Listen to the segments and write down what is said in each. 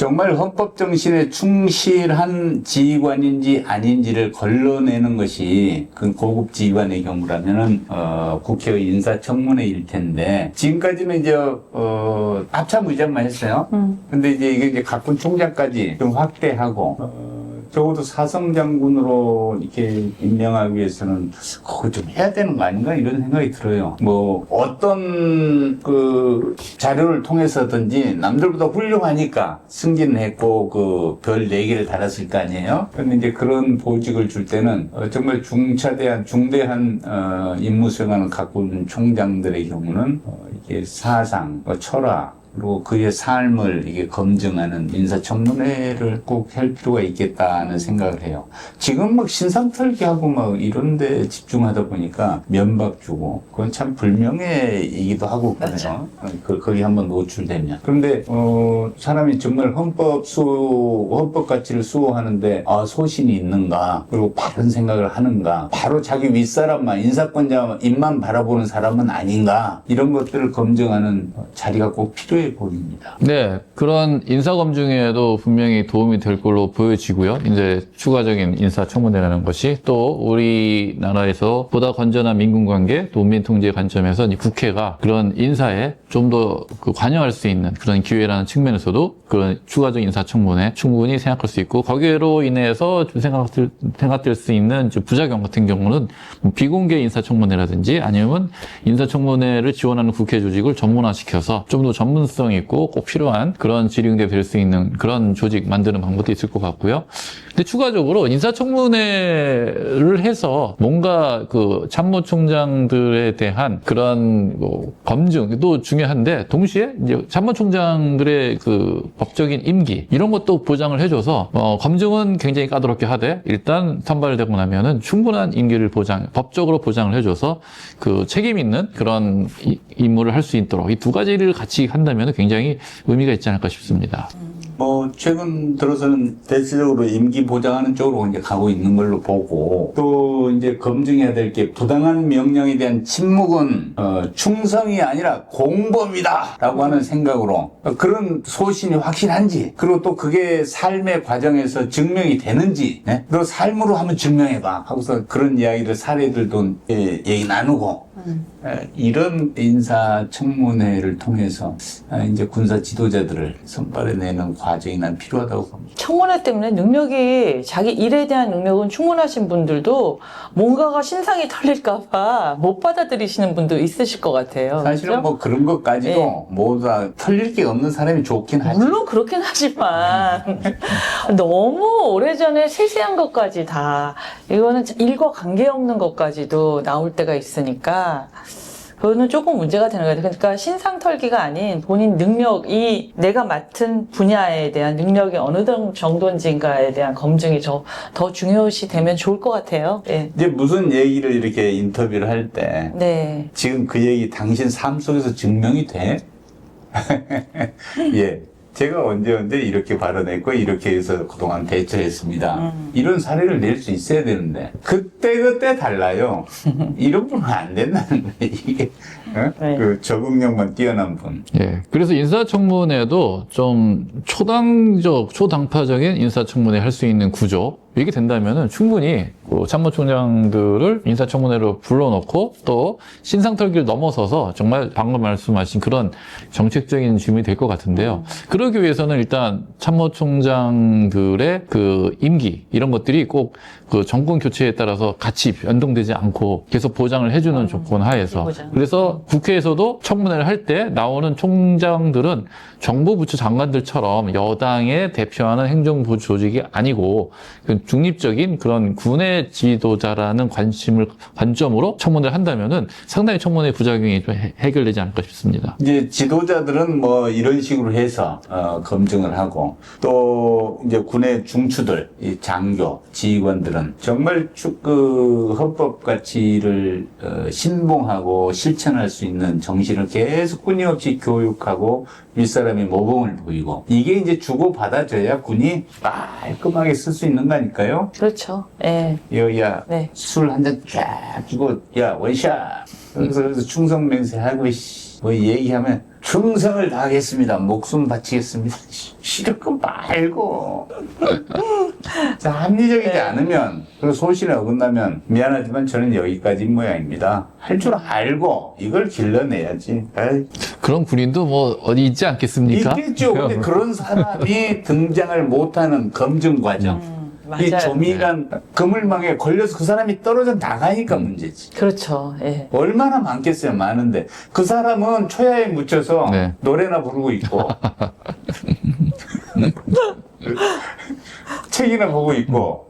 정말 헌법 정신에 충실한 지휘관인지 아닌지를 걸러내는 것이 그 고급 지휘관의 경우라면은 국회의 인사청문회일 텐데 지금까지는 이제 합참의장만 했어요. 근데 이게 각군 총장까지 좀 확대하고. 적어도 사성장군으로 이렇게 임명하기 위해서는 그거 좀 해야 되는 거 아닌가 이런 생각이 들어요. 뭐 어떤 그 자료를 통해서든지 남들보다 훌륭하니까 승진을 했고 그 별 4개를 달았을 거 아니에요. 그런데 이제 그런 보직을 줄 때는 정말 중대한 임무 수행하는 각군 총장들의 경우는 이게 사상, 철학 그리고 그의 삶을 이게 검증하는 인사청문회를 꼭 할 필요가 있겠다는 생각을 해요. 지금 막 신상털기하고 막 이런 데 집중하다 보니까 면박 주고 그건 참 불명예이기도 하고 그래요. 거기 한번 노출되면. 그런데 사람이 정말 헌법 가치를 수호하는데 소신이 있는가 그리고 바른 생각을 하는가 바로 자기 윗사람만 인사권자 입만 바라보는 사람은 아닌가 이런 것들을 검증하는 자리가 꼭 필요해 보입니다. 네, 그런 인사검증에도 분명히 도움이 될 걸로 보여지고요. 이제 추가적인 인사청문회라는 것이 또 우리나라에서 보다 건전한 민군관계, 농민통제 관점에서 이 국회가 그런 인사에 좀 더 관여할 수 있는 그런 기회라는 측면에서도 그런 추가적인 인사청문회 충분히 생각할 수 있고 거기로 인해서 좀 생각될 수 있는 부작용 같은 경우는 비공개 인사청문회라든지 아니면 인사청문회를 지원하는 국회 조직을 전문화시켜서 좀 더 전문성 있고 꼭 필요한 그런 질의응답이 될 수 있는 그런 조직 만드는 방법도 있을 것 같고요. 근데 추가적으로 인사청문회를 해서 뭔가 그 참모총장들에 대한 그런 검증도 중요한데 동시에 이제 참모총장들의 그 법적인 임기 이런 것도 보장을 해줘서 검증은 굉장히 까다롭게 하되 일단 선발되고 나면은 충분한 임기를 법적으로 보장을 해줘서 그 책임 있는 그런 임무를 할 수 있도록 이 두 가지를 같이 한다면 굉장히 의미가 있지 않을까 싶습니다. 뭐 최근 들어서는 대체적으로 임기 보장하는 쪽으로 이제 가고 있는 걸로 보고 또 이제 검증해야 될 게 부당한 명령에 대한 침묵은 충성이 아니라 공범이다라고 하는 생각으로 그런 소신이 확실한지 그리고 또 그게 삶의 과정에서 증명이 되는지 너 삶으로 한번 증명해봐 하고서 그런 이야기들 사례들도 얘기 나누고 이런 인사청문회를 통해서 이제 군사 지도자들을 선발해내는 과정이 난 필요하다고 봅니다. 청문회 때문에 능력이 자기 일에 대한 능력은 충분하신 분들도 뭔가가 신상이 털릴까봐 못 받아들이시는 분도 있으실 것 같아요. 사실은 그렇죠? 뭐 그런 것까지도 모두 다 털릴 게 없는 사람이 좋긴 하지. 물론 그렇긴 하지만 너무 오래전에 세세한 것까지 다 이거는 일과 관계없는 것까지도 나올 때가 있으니까 그거는 조금 문제가 되는 것 같아요. 그러니까 신상 털기가 아닌 본인 능력이 내가 맡은 분야에 대한 능력이 어느 정도인지인가에 대한 검증이 더 중요시 되면 좋을 것 같아요. 예. 이제 무슨 얘기를 이렇게 인터뷰를 할 때 네. 지금 그 얘기 당신 삶 속에서 증명이 돼? 예. 제가 언제 이렇게 발언했고 이렇게 해서 그동안 대처했습니다. 이런 사례를 낼 수 있어야 되는데 그때 달라요. 이런 분은 안 된다는 거예요. 이게 네. 그 적응력만 뛰어난 분. 예. 그래서 인사청문회도 좀 초당파적인 인사청문회 할 수 있는 구조 이게 된다면은 충분히 참모총장들을 인사청문회로 불러놓고 또 신상털기를 넘어서서 정말 방금 말씀하신 그런 정책적인 질문이 될 것 같은데요. 그러기 위해서는 일단 참모총장들의 그 임기 이런 것들이 꼭 그 정권 교체에 따라서 같이 변동되지 않고 계속 보장을 해주는 조건 하에서 그래서 국회에서도 청문회를 할 때 나오는 총장들은 정부 부처 장관들처럼 여당에 대표하는 행정부 조직이 아니고 중립적인 그런 군의 지도자라는 관점으로 청문회를 한다면은 상당히 청문회 부작용이 좀 해결되지 않을까 싶습니다. 이제 지도자들은 뭐 이런 식으로 해서 검증을 하고 또 이제 군의 중추들, 이 장교, 지휘관들은 정말 그 헌법 가치를 신봉하고 실천할 수 있는 정신을 계속 끊임없이 교육하고 윗사람이 모범을 보이고 이게 이제 주고 받아줘야 군이 깔끔하게 쓸 수 있는 거니까요. 그렇죠. 예. 야, 네. 술 한 잔 쫙 주고 야 원샷 그래서 충성 맹세하고 뭐 얘기하면 충성을 다하겠습니다. 목숨 바치겠습니다. 싫은 거 말고. 자, 합리적이지 않으면, 그리고 소신에 어긋나면, 미안하지만 저는 여기까지인 모양입니다. 할 줄 알고, 이걸 길러내야지. 아이, 그런 군인도 뭐 어디 있지 않겠습니까? 있겠죠. 근데 그런 사람이 등장을 못하는 검증 과정. 이 맞아요. 조미간 그물망에 걸려서 그 사람이 떨어져 나가니까 문제지. 그렇죠. 예. 얼마나 많겠어요, 많은데. 그 사람은 초야에 묻혀서 네. 노래나 부르고 있고, 책이나 보고 있고,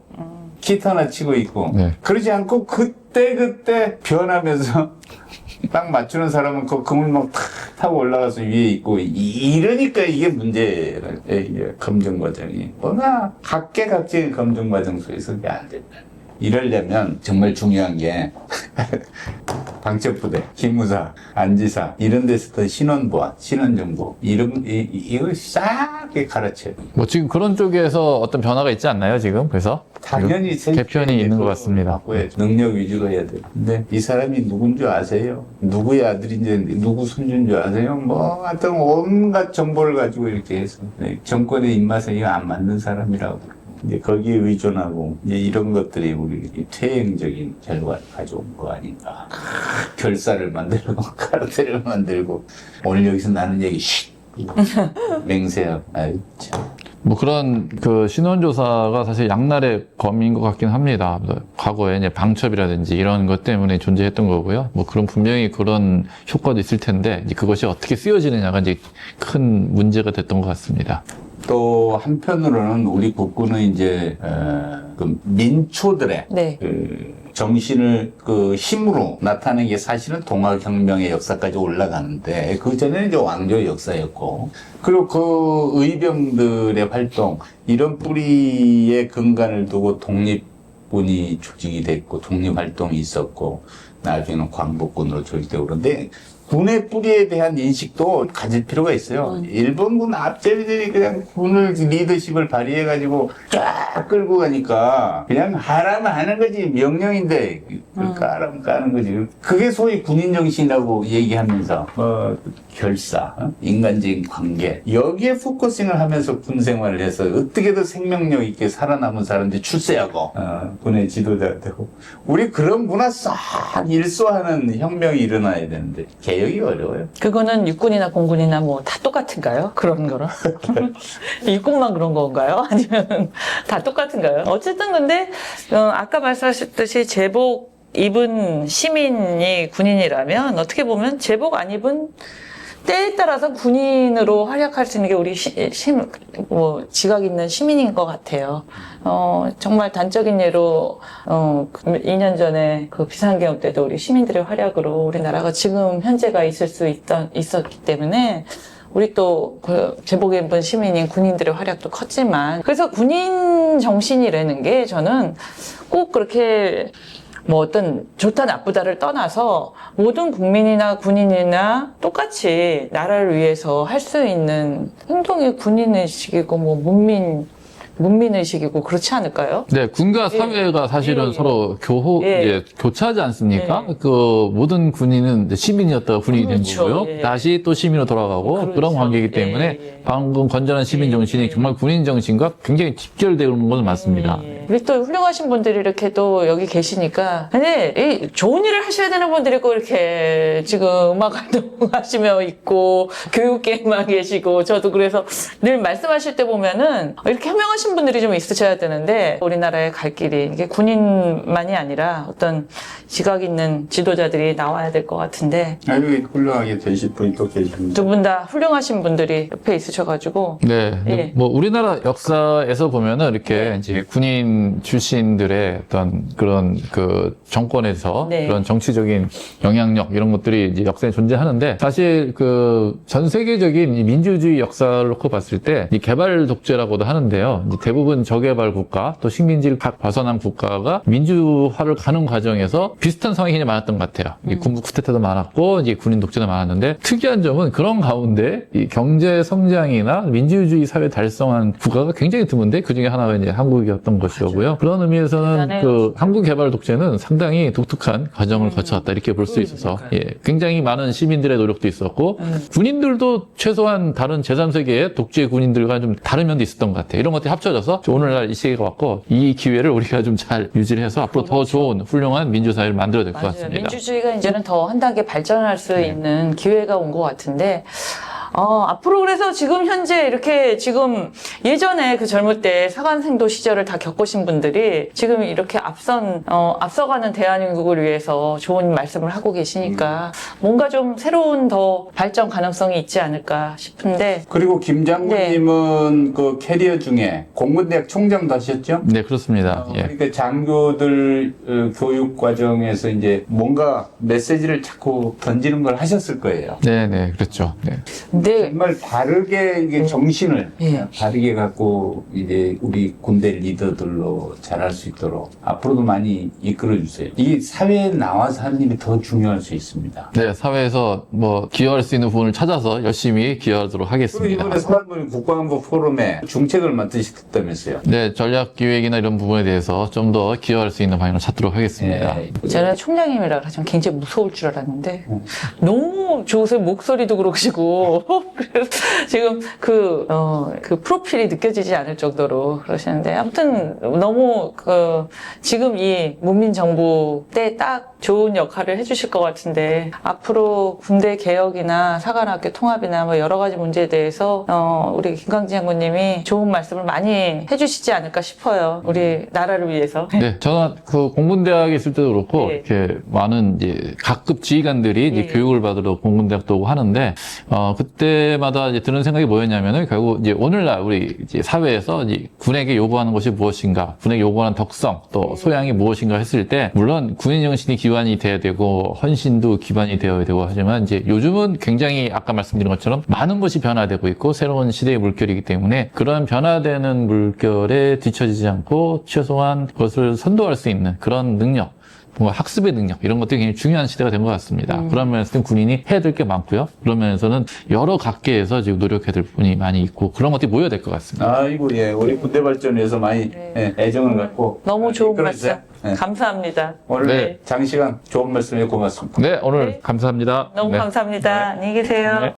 기타나 치고 있고, 네. 그러지 않고 그때 변하면서 딱 맞추는 사람은 그 그물망 탁 타고 올라가서 위에 있고, 이러니까 이게 문제예요, 이게 검증 과정이. 워낙 각계각층의 검증 과정 속에서 이게 안 된다. 이러려면 정말 중요한 게 방첩부대, 기무사, 안지사 이런 데서부터 신원부와 신원정보 이걸 싹 가르쳐요. 뭐 지금 그런 쪽에서 어떤 변화가 있지 않나요, 지금? 그래서? 당연히 개편이 있는 것 같습니다. 바꿔야죠. 능력 위주로 해야 돼요. 근데 이 사람이 누군 줄 아세요? 누구의 아들인지 누구 손주인 줄 아세요? 뭐 하여튼 온갖 정보를 가지고 이렇게 해서 정권의 입맛에 이거 안 맞는 사람이라고. 이제 거기에 의존하고 이제 이런 것들이 우리 퇴행적인 결과를 가져온 거 아닌가. 결사를 만들고 카르텔을 만들고 오늘 여기서 나는 얘기 쉿 맹세하고 아유 참. 뭐 그런 그 신원조사가 사실 양날의 검인 것 같긴 합니다. 과거에 이제 방첩이라든지 이런 것 때문에 존재했던 거고요. 뭐 그런 분명히 그런 효과도 있을 텐데 이제 그것이 어떻게 쓰여지느냐가 이제 큰 문제가 됐던 것 같습니다. 또 한편으로는 우리 국군은 이제 그 민초들의 네. 그 정신을 그 힘으로 나타내는 게 사실은 동아혁명의 역사까지 올라가는데 그 전에는 이제 왕조 역사였고 그리고 그 의병들의 활동 이런 뿌리의 근간을 두고 독립군이 조직이 됐고 독립활동이 있었고 나중에는 광복군으로 조직되고 그런데 군의 뿌리에 대한 인식도 가질 필요가 있어요. 일본군 앞제리들이 그냥 군을 리더십을 발휘해가지고 쫙 끌고 가니까 그냥 하라면 하는 거지 명령인데 까라면 까는 거지. 그게 소위 군인 정신이라고 얘기하면서 결사, 인간적인 관계 여기에 포커싱을 하면서 군 생활을 해서 어떻게든 생명력 있게 살아남은 사람들이 출세하고 군의 지도자가 되고 우리 그런 문화 싹 일소하는 혁명이 일어나야 되는데 개혁이 어려워요. 그거는 육군이나 공군이나 뭐 다 똑같은가요? 그런 거는? 육군만 그런 건가요? 아니면 다 똑같은가요? 어쨌든 근데 아까 말씀하셨듯이 제복 입은 시민이 군인이라면 어떻게 보면 제복 안 입은 때에 따라서 군인으로 활약할 수 있는 게 우리 지각 있는 시민인 것 같아요. 정말 단적인 예로 2년 전에 그 비상계엄 때도 우리 시민들의 활약으로 우리나라가 지금 현재가 있었기 때문에 우리 또 그 제복 입은 시민인 군인들의 활약도 컸지만 그래서 군인 정신이라는 게 저는 꼭 그렇게 뭐 어떤 좋다 나쁘다를 떠나서 모든 국민이나 군인이나 똑같이 나라를 위해서 할 수 있는 행동이 군인의식이고 뭐 문민의식이고 그렇지 않을까요? 네, 군과 사회가 사실은 예. 서로 이제 교차하지 않습니까? 예. 그 모든 군인은 이제 시민이었다가 군인이 된 그렇죠. 거고요. 예. 다시 또 시민으로 돌아가고 그렇죠. 그런 관계이기 때문에 예. 방금 건전한 시민 정신이 정말 군인 정신과 굉장히 집결되는 것은 맞습니다. 우리 또 훌륭하신 분들이 이렇게 또 여기 계시니까 근데 이 좋은 일을 하셔야 되는 분들이 꼭 이렇게 지금 음악 활동하시며 있고 교육계에만 계시고 저도 그래서 늘 말씀하실 때 보면은 이렇게 현명하신 분들이 좀 있으셔야 되는데 우리나라의 갈 길이 이게 군인만이 아니라 어떤 지각 있는 지도자들이 나와야 될 것 같은데 아유 훌륭하게 되실 분이 또 계십니다. 두 분 다 훌륭하신 분들이 옆에 있으셔가지고 네. 예. 뭐 우리나라 역사에서 보면은 이렇게 이제 군인 출신들의 어떤 그런 그 정권에서 네. 그런 정치적인 영향력 이런 것들이 이제 역사에 존재하는데 사실 그 전 세계적인 이 민주주의 역사를 놓고 봤을 때 이 개발 독재라고도 하는데요. 이제 대부분 저개발 국가 또 식민지를 벗어난 국가가 민주화를 가는 과정에서 비슷한 상황이 굉장히 많았던 것 같아요. 이 군부 쿠데타도 많았고 이제 군인 독재도 많았는데 특이한 점은 그런 가운데 이 경제 성장이나 민주주의 사회 달성한 국가가 굉장히 드문데 그 중에 하나가 이제 한국이었던 것이고요. 그런 의미에서는 그 한국 개발 독재는 상당히 독특한 과정을 거쳐왔다 이렇게 볼 수 있어서 굉장히 많은 시민들의 노력도 있었고 군인들도 최소한 다른 제3세계의 독재 군인들과 좀 다른 면도 있었던 것 같아요. 이런 것들이 합쳐져서 오늘날 이 시기가 왔고 이 기회를 우리가 좀 잘 유지를 해서 앞으로 더 좋은 훌륭한 민주사회를 만들어야 될 것 같습니다. 민주주의가 이제는 더 한 단계 발전할 수 있는 기회가 온 것 같은데 앞으로 그래서 지금 현재 이렇게 지금 예전에 그 젊을 때 사관생도 시절을 다 겪으신 분들이 지금 이렇게 앞서가는 대한민국을 위해서 좋은 말씀을 하고 계시니까 뭔가 좀 새로운 더 발전 가능성이 있지 않을까 싶은데. 그리고 김 장군님은 그 캐리어 중에 공군대학 총장도 하셨죠? 네, 그렇습니다. 그러니까 장교들 교육 과정에서 이제 뭔가 메시지를 자꾸 던지는 걸 하셨을 거예요. 네, 그렇죠. 네. 근데 정말 바르게 이게 정신을 바르게 갖고 이제 우리 군대 리더들로 잘할 수 있도록 앞으로도 많이 이끌어 주세요. 이 사회에 나와서 하는 일이 더 중요할 수 있습니다. 네, 사회에서 뭐 기여할 수 있는 부분을 찾아서 열심히 기여하도록 그리고 하겠습니다. 이번에 서한군이 국가안보 포럼에 중책을 맡으셨다면서요? 네, 전략 기획이나 이런 부분에 대해서 좀 더 기여할 수 있는 방향을 찾도록 하겠습니다. 저는 총장님이라 그러면 굉장히 무서울 줄 알았는데 너무 좋으세요. 목소리도 그러시고 그래서 지금 그 프로필이 느껴지지 않을 정도로 그러시는데 아무튼 너무 지금 이 문민정부 때 딱 좋은 역할을 해주실 것 같은데 앞으로 군대 개혁이나 사관학교 통합이나 뭐 여러 가지 문제에 대해서 우리 김광진 장군님이 좋은 말씀을 많이 해주시지 않을까 싶어요. 우리 나라를 위해서. 네, 저는 그 공군대학에 있을 때도 그렇고 이렇게 많은 이제 각급 지휘관들이 이제 교육을 받으러 공군대학도 오고 하는데 그때마다 이제 드는 생각이 뭐였냐면은 결국 이제 오늘날 우리 이제 사회에서 이제 군에게 요구하는 것이 무엇인가, 군에게 요구하는 덕성 또 소양이 무엇인가 했을 때 물론 군인 정신이 기반이 돼야 되고 헌신도 기반이 되어야 되고 하지만 이제 요즘은 굉장히 아까 말씀드린 것처럼 많은 것이 변화되고 있고 새로운 시대의 물결이기 때문에 그런 변화되는 물결에 뒤처지지 않고 최소한 그것을 선도할 수 있는 그런 능력, 뭔가 학습의 능력 이런 것들이 굉장히 중요한 시대가 된 것 같습니다. 그런 면에서는 군인이 해야 될 게 많고요. 그런 면에서는 여러 각계에서 지금 노력해야 될 부분이 많이 있고 그런 것들이 모여야 될 것 같습니다. 아이고 우리 군대 발전에서 많이 애정을 갖고 너무 좋은 이끌어주세요. 말씀 감사합니다. 오늘 장시간 좋은 말씀에 고맙습니다. 네, 오늘 감사합니다. 너무 네. 감사합니다. 안녕히 계세요. 네.